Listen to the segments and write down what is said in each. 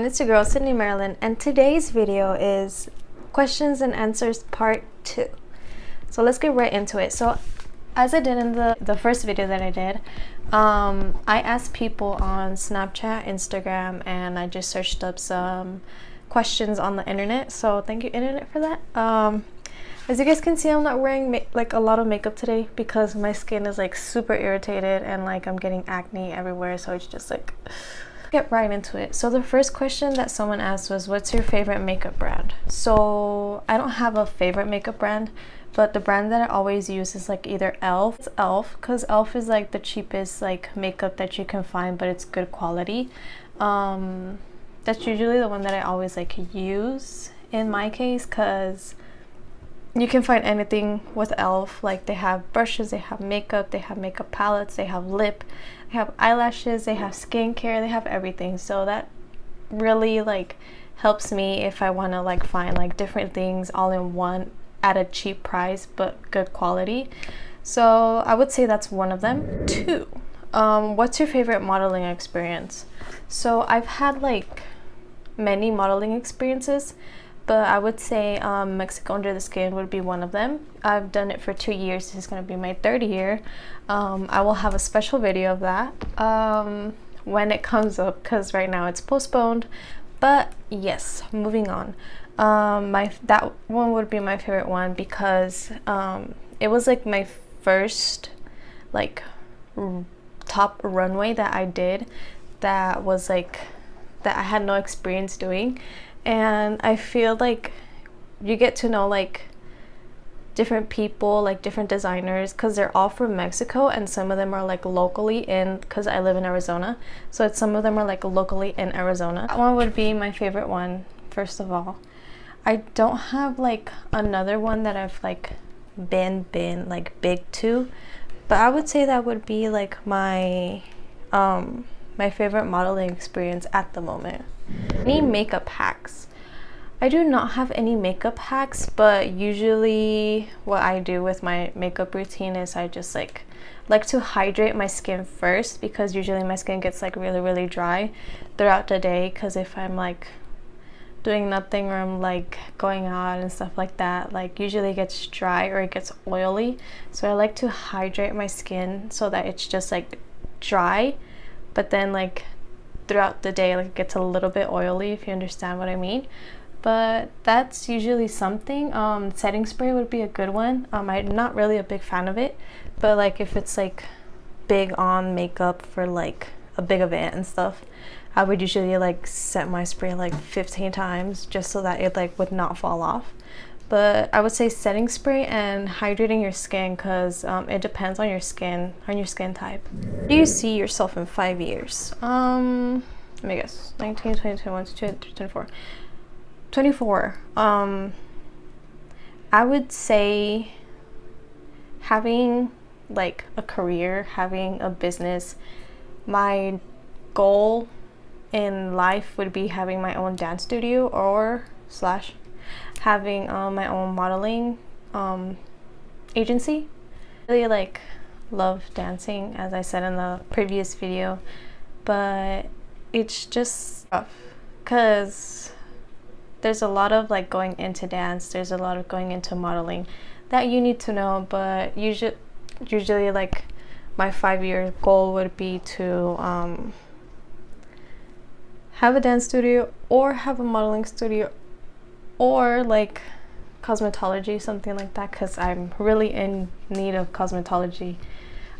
everyone, it's your girl Sidney Marilyn, and today's video is questions and answers part 2. So let's get right into it. So as I did in the first video that I did, I asked people on Snapchat, Instagram, and I just searched up some questions on the internet. So thank you internet for that. As you guys can see, I'm not wearing like a lot of makeup today because my skin is like super irritated and like I'm getting acne everywhere, so it's just like get right into it. So the first question that someone asked was, what's your favorite makeup brand? So I don't have a favorite makeup brand, but the brand that I always use is like either elf. It's elf because elf is like the cheapest like makeup that you can find, but it's good quality. That's usually the one that I always like use in my case, because you can find anything with elf. Like they have brushes, they have makeup palettes, they have lip, they have eyelashes, they have skincare, they have everything. So that really like helps me if I want to like find like different things all in one at a cheap price but good quality. So I would say that's one of them. 2, what's your favorite modeling experience? So I've had like many modeling experiences, but I would say Mexico Under the Skin would be one of them. I've done it for 2 years. This is going to be my 3rd year. I will have a special video of that when it comes up, because right now it's postponed. But yes, moving on. That one would be my favorite one because it was like my first like top runway that I did that was like that I had no experience doing. And I feel like you get to know like different people, like different designers, because they're all from Mexico and some of them are like locally in, because I live in Arizona, so some of them are like locally in Arizona. That one would be my favorite one. First of all, I don't have like another one that I've like been like big to, but I would say that would be like my favorite modeling experience at the moment. Any makeup hacks? I do not have any makeup hacks, but usually what I do with my makeup routine is I just like to hydrate my skin first, because usually my skin gets like really dry throughout the day, because if I'm like doing nothing or I'm like going out and stuff like that, like usually it gets dry or it gets oily. So I like to hydrate my skin so that it's just like dry, but then like throughout the day like it gets a little bit oily, if you understand what I mean. But that's usually something. Setting spray would be a good one. I'm not really a big fan of it, but like if it's like big on makeup for like a big event and stuff, I would usually like set my spray like 15 times just so that it like would not fall off. But I would say setting spray and hydrating your skin, because it depends on your skin type. Do you see yourself in 5 years? Let me guess. 19, 20, 21, 22, 24. 24. I would say having like a career, having a business. My goal in life would be having my own dance studio or slash having my own modeling agency. I really like love dancing, as I said in the previous video, but it's just tough because there's a lot of like going into dance, there's a lot of going into modeling that you need to know. But usually like my 5-year goal would be to have a dance studio or have a modeling studio or like cosmetology, something like that, because I'm really in need of cosmetology.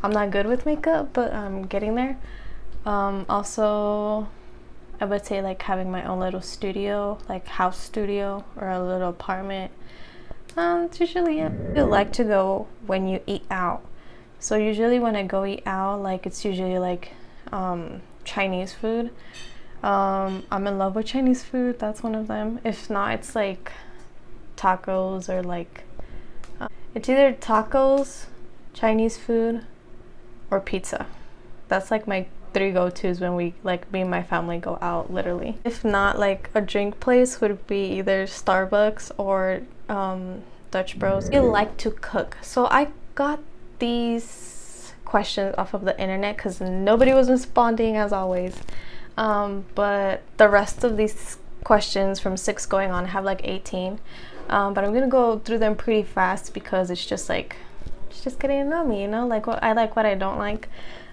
I'm not good with makeup, but I'm getting there. Also I would say like having my own little studio, like house studio or a little apartment. It's usually it. I like to go when you eat out. So usually when I go eat out, like it's usually like Chinese food. I'm in love with Chinese food. That's one of them. If not, it's like tacos or like it's either tacos, Chinese food, or pizza. That's like my 3 go-tos when we like me and my family go out, literally. If not, like a drink place would be either Starbucks or Dutch Bros. I like to cook. So I got these questions off of the internet because nobody was responding as always. but the rest of these questions from 6 going on, I have like 18. But I'm gonna go through them pretty fast because it's just getting to know me, you know, like what I don't like.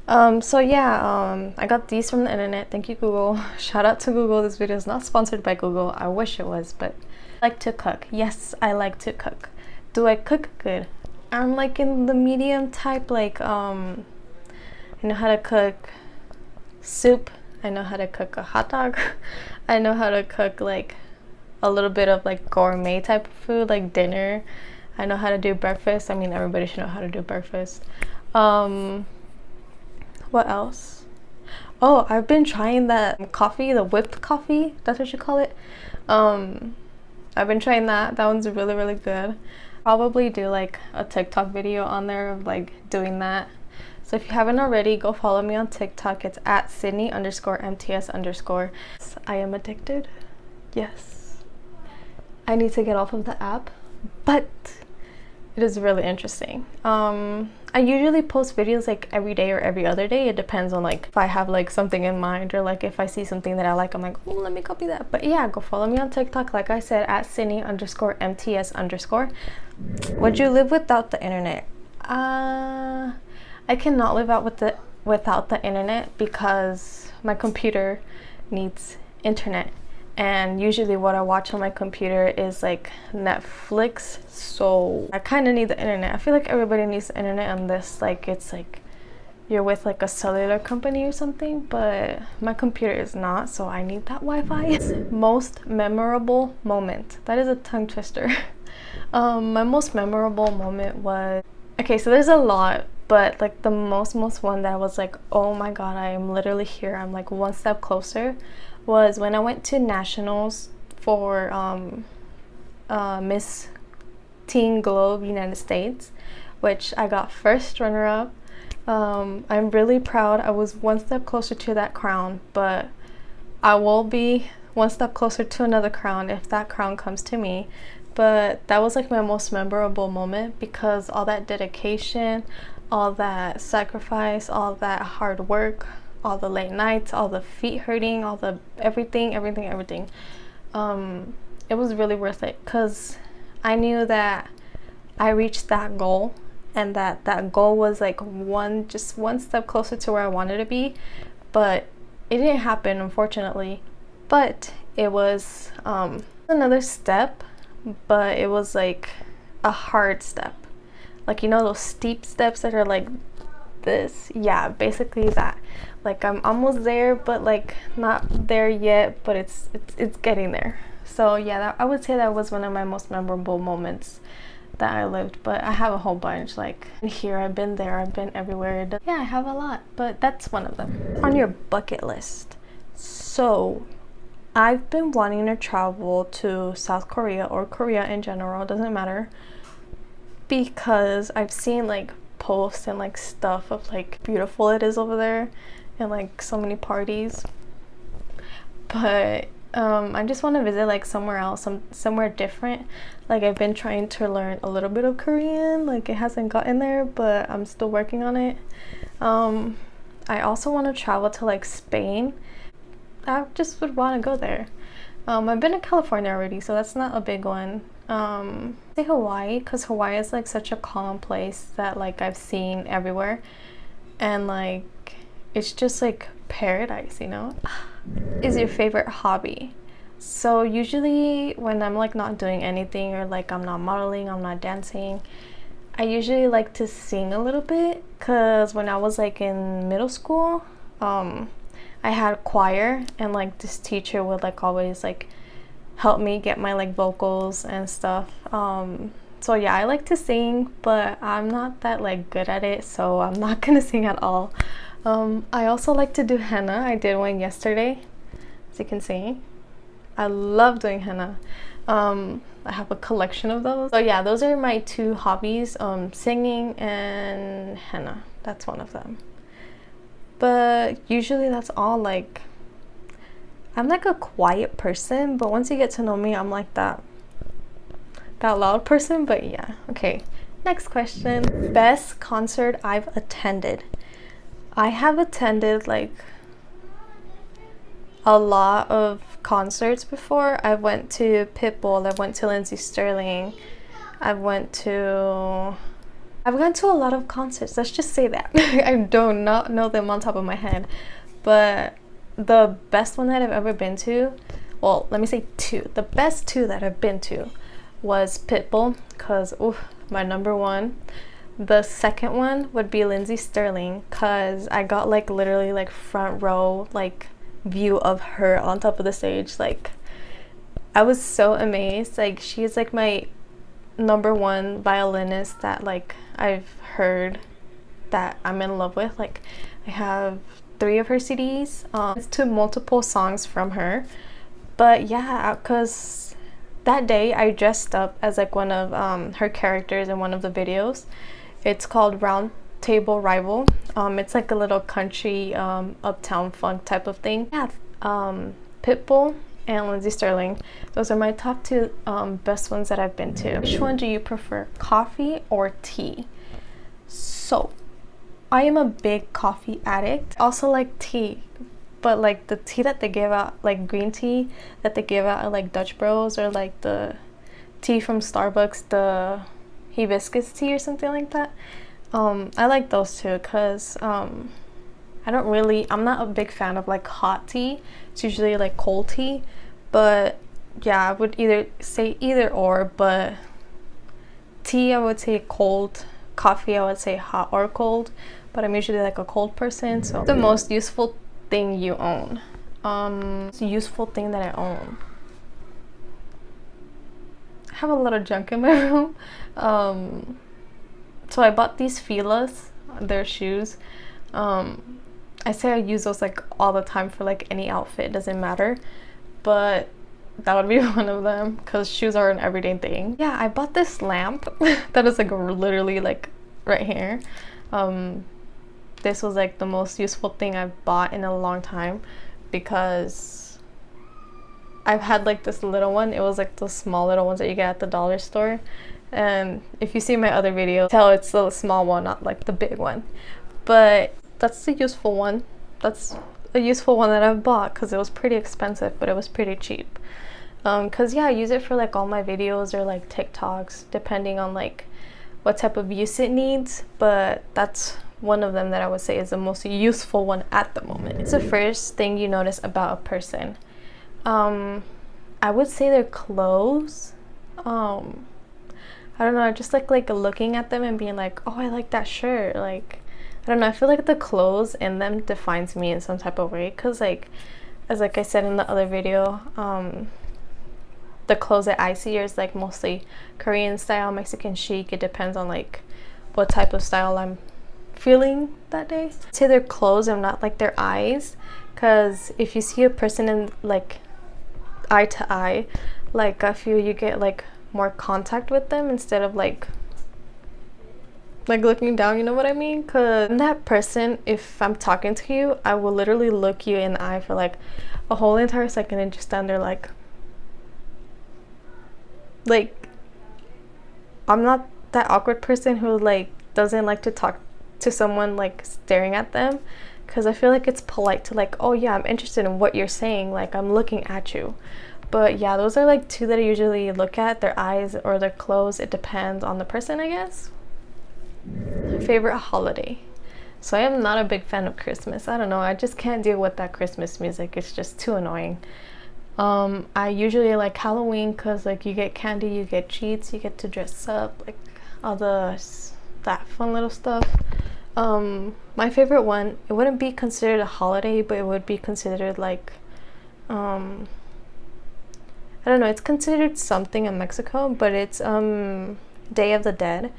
So yeah, I got these from the internet. Thank you, Google. Shout out to Google. This video is not sponsored by Google. I wish it was, but I like to cook. Yes, I like to cook. Do I cook good? I'm like in the medium type, like I know how to cook soup. I know how to cook a hot dog. I know how to cook like a little bit of like gourmet type of food, like dinner. I know how to do breakfast. I mean, everybody should know how to do breakfast. What else? Oh, I've been trying that coffee, the whipped coffee. That's what you call it. I've been trying that. That one's really, really good. Probably do like a TikTok video on there of like doing that. So if you haven't already, go follow me on TikTok. It's at Sydney_MTS_. I am addicted. Yes. I need to get off of the app, but it is really interesting. I usually post videos like every day or every other day. It depends on like if I have like something in mind, or like if I see something that I like, I'm like, oh, let me copy that. But yeah, go follow me on TikTok, like I said, at Sydney_MTS_. Would you live without the internet? I cannot live out without the internet because my computer needs internet. And usually what I watch on my computer is like Netflix, so I kind of need the internet. I feel like everybody needs the internet unless like it's like you're with like a cellular company or something, but my computer is not, so I need that Wi-Fi. Most memorable moment. That is a tongue twister. My most memorable moment was, okay, so there's a lot, but like the most one that I was like, oh my god, I am literally here, I'm like one step closer, was when I went to nationals for Miss Teen Globe United States, which I got first runner-up. I'm really proud. I was one step closer to that crown, but I will be one step closer to another crown if that crown comes to me. But that was like my most memorable moment because all that dedication, all that sacrifice, all that hard work, all the late nights, all the feet hurting, all the everything. It was really worth it because I knew that I reached that goal, and that goal was like just one step closer to where I wanted to be. But it didn't happen, unfortunately. But it was another step, but it was like a hard step, like, you know, those steep steps that are like this. Yeah, basically that. Like I'm almost there, but like not there yet, but it's getting there. So yeah, I would say that was one of my most memorable moments that I lived. But I have a whole bunch, like here, I've been there, I've been everywhere. Yeah, I have a lot, but that's one of them. On your bucket list. So I've been wanting to travel to South Korea or Korea in general, doesn't matter, because I've seen like posts and like stuff of like beautiful it is over there and like so many parties. But I just want to visit like somewhere else, somewhere different. Like I've been trying to learn a little bit of Korean, like it hasn't gotten there, but I'm still working on it. I also want to travel to like Spain. I just would want to go there. I've been to California already, so that's not a big one. Say Hawaii, because Hawaii is like such a calm place that like I've seen everywhere, and like it's just like paradise, you know. Is your favorite hobby? So usually when I'm like not doing anything, or like I'm not modeling, I'm not dancing, I usually like to sing a little bit, because when I was like in middle school, I had choir, and like this teacher would like always like help me get my like vocals and stuff. So yeah, I like to sing, but I'm not that like good at it, so I'm not gonna sing at all. I also like to do henna. I did one yesterday, as you can see. I love doing henna. I have a collection of those. So yeah, those are my two hobbies, singing and henna. That's one of them. But usually that's all. Like I'm like a quiet person, but once you get to know me, I'm like that loud person. But yeah, okay, next question. Best concert I've attended. I have attended like a lot of concerts before. I went to Pitbull, I went to Lindsey Sterling, I've gone to a lot of concerts, let's just say that. I do not know them on top of my head, but the best one that I've ever been to, well, let me say two. The best two that I've been to was Pitbull, because my number one. The second one would be Lindsey Sterling, because I got like literally like front row like view of her on top of the stage. Like, I was so amazed. Like, she's like my number one violinist that like I've heard, that I'm in love with. Like, I have 3 of her CDs. It's to multiple songs from her. But yeah, because that day I dressed up as like one of her characters in one of the videos. It's called Round Table Rival. It's like a little country uptown funk type of thing. Yeah, Pitbull and Lindsey Sterling, those are my top 2 best ones that I've been to. Which one do you prefer, coffee or tea? So I am a big coffee addict. I also like tea, but like the tea that they give out, like green tea that they give out at like Dutch Bros, or like the tea from Starbucks, the hibiscus tea or something like that. I like those too, because I'm not a big fan of like hot tea. It's usually like cold tea. But yeah, I would either say either or, but tea I would say cold, coffee I would say hot or cold, but I'm usually like a cold person. So the most useful thing you own. It's a useful thing that I own. I have a lot of junk in my room. So I bought these Fila's, their shoes. I say I use those like all the time for like any outfit, it doesn't matter, but that would be one of them, because shoes are an everyday thing. Yeah, I bought this lamp that is like literally like right here. This was like the most useful thing I've bought in a long time, because I've had like this little one. It was like the small little ones that you get at the dollar store, and if you see my other video, tell it's the small one, not like the big one. But that's the useful one. That's a useful one that I've bought, because it was pretty expensive, but it was pretty cheap. Because yeah, I use it for like all my videos or like TikToks, depending on like what type of use it needs. But that's one of them that I would say is the most useful one at the moment. It's the first thing you notice about a person. I would say their clothes. I don't know, I just like looking at them and being like, oh, I like that shirt. Like, I don't know, I feel like the clothes in them defines me in some type of way, because like, as like I said in the other video, the clothes that I see is like mostly Korean style, Mexican chic. It depends on like what type of style I'm feeling that day. I'd say their clothes and not like their eyes, because if you see a person in like eye to eye, like I feel you get like more contact with them instead of like looking down, you know what I mean? Because that person, if I'm talking to you, I will literally look you in the eye for like a whole entire second and just stand there like I'm not that awkward person who like doesn't like to talk to someone like staring at them, because I feel like it's polite to like, oh yeah, I'm interested in what you're saying, like I'm looking at you. But yeah, those are like 2 that I usually look at, their eyes or their clothes. It depends on the person, I guess. Favorite holiday. So I am not a big fan of Christmas. I don't know, I just can't deal with that Christmas music. It's just too annoying. I usually like Halloween, because like you get candy, you get treats, you get to dress up, like all that fun little stuff. My favorite one, it wouldn't be considered a holiday, but it would be considered like I don't know, it's considered something in Mexico, but it's Day of the Dead,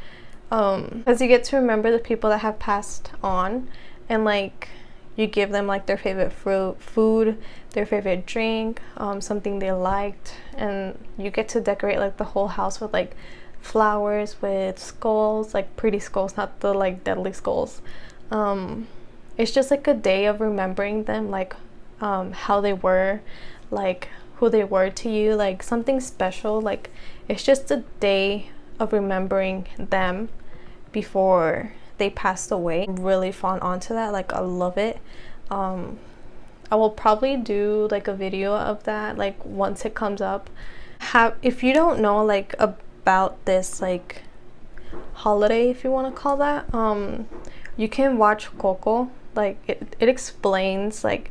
because you get to remember the people that have passed on, and like you give them like their favorite food, their favorite drink, something they liked, and you get to decorate like the whole house with like flowers, with skulls, like pretty skulls, not the like deadly skulls. It's just like a day of remembering them, like how they were, like who they were to you, like something special. Like it's just a day of remembering them before they passed away. I'm really fond onto that, like I love it. I I will probably do like a video of that like once it comes up. If you don't know like about this like holiday, if you want to call that, you can watch Coco. Like it explains like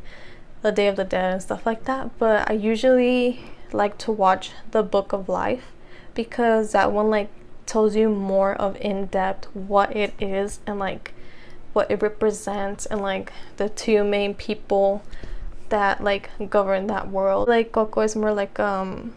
the Day of the Dead and stuff like that, but I usually like to watch the Book of Life because that one like tells you more of in depth what it is and like what it represents and like the two main people that like govern that world. Like Coco is more like a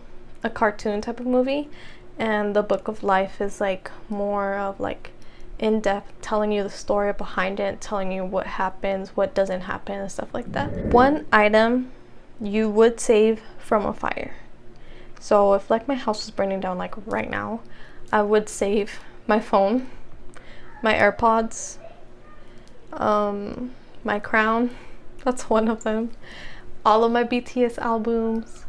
cartoon type of movie, and the Book of Life is like more of like in depth, telling you the story behind it, telling you what happens, what doesn't happen, and stuff like that. One item you would save from a fire. So if like my house was burning down like right now, I would save my phone, my AirPods, my crown, that's one of them, all of my BTS albums,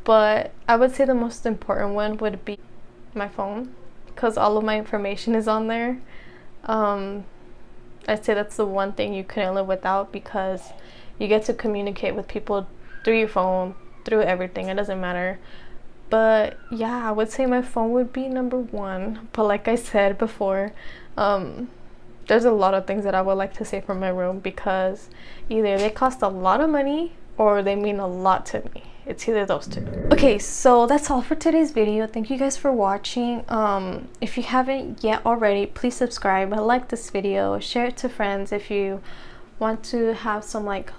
but I would say the most important one would be my phone because all of my information is on there. I'd say that's the one thing you couldn't live without because you get to communicate with people through your phone, through everything, it doesn't matter. But yeah, I would say my phone would be number one. But like I said before, there's a lot of things that I would like to save from my room because either they cost a lot of money or they mean a lot to me. It's either those two. Okay, so that's all for today's video. Thank you guys for watching. If you haven't yet already, please subscribe, like this video, share it to friends if you want to have some like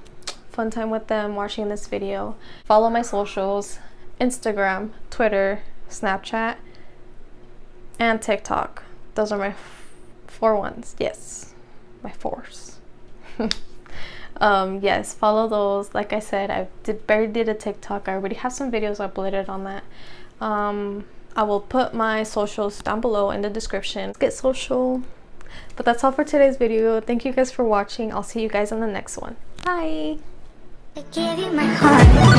fun time with them watching this video. Follow my socials: Instagram, Twitter, Snapchat, and TikTok. Those are my four ones. Yes, my fours. Yes, follow those. Like I said, I barely did a TikTok. I already have some videos uploaded on that. I will put my socials down below in the description. Get social. But that's all for today's video. Thank you guys for watching. I'll see you guys in the next one. Bye. I gave you my heart.